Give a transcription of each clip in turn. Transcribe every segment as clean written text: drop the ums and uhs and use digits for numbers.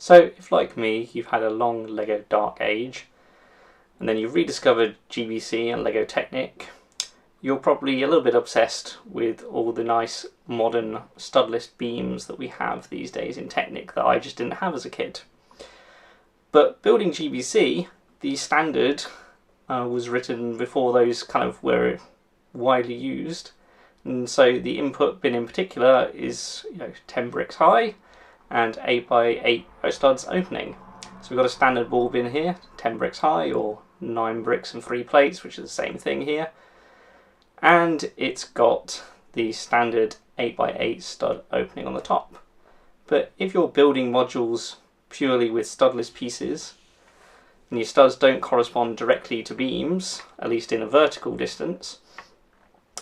So if, like me, you've had a long Lego dark age and then you've rediscovered GBC and Lego Technic, you're probably a little bit obsessed with all the nice modern studless beams that we have these days in Technic that I just didn't have as a kid. But building GBC, the standard was written before those kind of were widely used, and so the input bin in particular is 10 bricks high and 8x8 studs opening. So we've got a standard ball bin here, 10 bricks high, or 9 bricks and 3 plates, which is the same thing here. And it's got the standard 8x8 stud opening on the top. But if you're building modules purely with studless pieces, and your studs don't correspond directly to beams, at least in a vertical distance,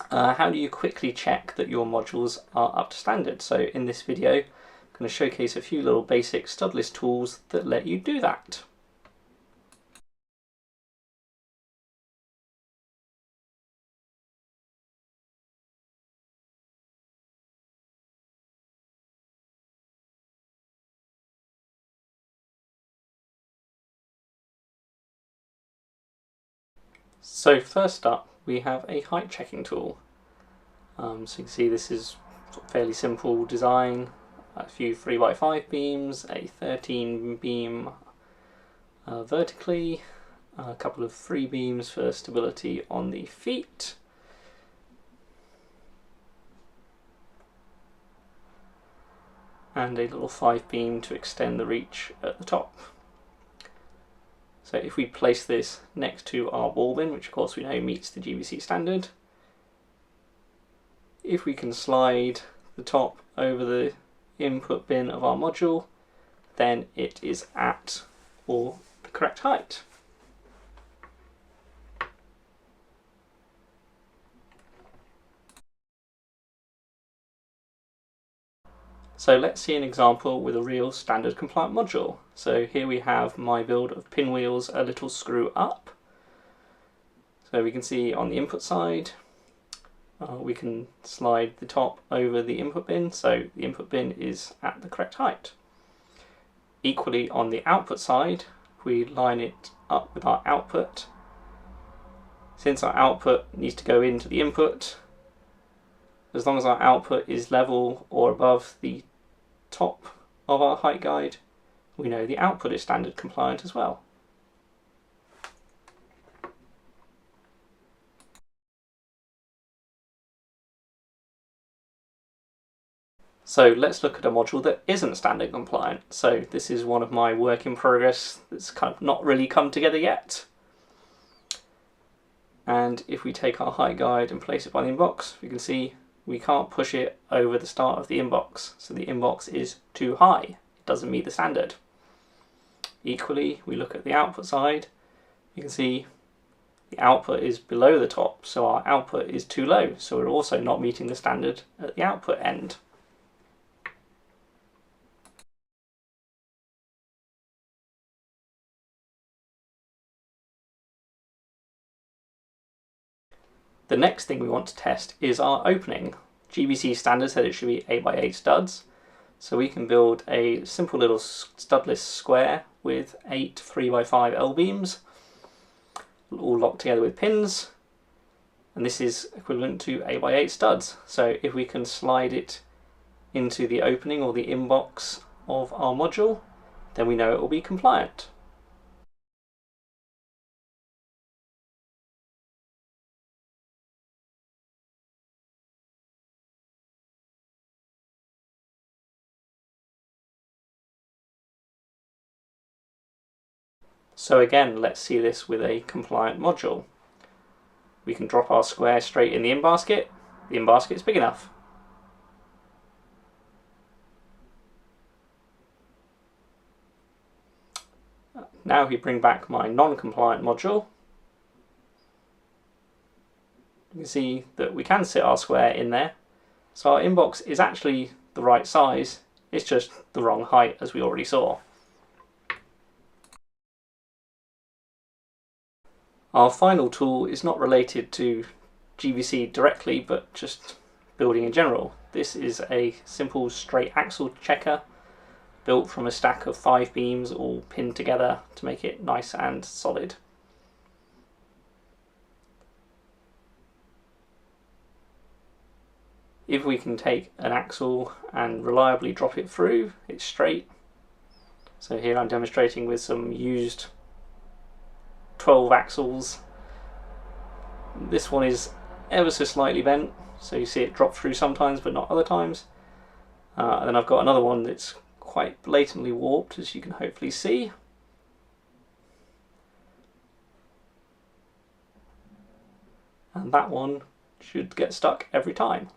how do you quickly check that your modules are up to standard? So in this video, I'm going to showcase a few little basic studless tools that let you do that. So first up, we have a height checking tool. So you can see this is fairly simple design, a few 3x5 beams, a 13 beam vertically, a couple of 3 beams for stability on the feet, and a little 5 beam to extend the reach at the top. So if we place this next to our ball bin, which of course we know meets the GBC standard, if we can slide the top over the input bin of our module, then it is at or the correct height. So let's see an example with a real standard compliant module. So here we have my build of pinwheels a little screw up. So we can see on the input side, we can slide the top over the input bin, so the input bin is at the correct height. Equally on the output side, we line it up with our output. Since our output needs to go into the input, as long as our output is level or above the top of our height guide, we know the output is standard compliant as well. So let's look at a module that isn't standard compliant. So this is one of my work in progress that's kind of not really come together yet. And if we take our height guide and place it by the inbox, we can see we can't push it over the start of the inbox. So the inbox is too high. It doesn't meet the standard. Equally, we look at the output side, you can see the output is below the top, so our output is too low. So we're also not meeting the standard at the output end. The next thing we want to test is our opening. GBC standard said it should be 8x8 studs, so we can build a simple little studless square with 8 3x5 L-beams, all locked together with pins, and this is equivalent to 8x8 studs. So if we can slide it into the opening or the inbox of our module, then we know it will be compliant. So again, let's see this with a compliant module. We can drop our square straight in the in-basket. The in-basket is big enough. Now if we bring back my non-compliant module, you can see that we can sit our square in there. So our inbox is actually the right size, it's just the wrong height, as we already saw. Our final tool is not related to GBC directly, but just building in general. This is a simple straight axle checker built from a stack of 5 beams all pinned together to make it nice and solid. If we can take an axle and reliably drop it through, it's straight. So here I'm demonstrating with some used 12 axles. This one is ever so slightly bent, so you see it drop through sometimes but not other times. And then I've got another one that's quite blatantly warped, as you can hopefully see. And that one should get stuck every time.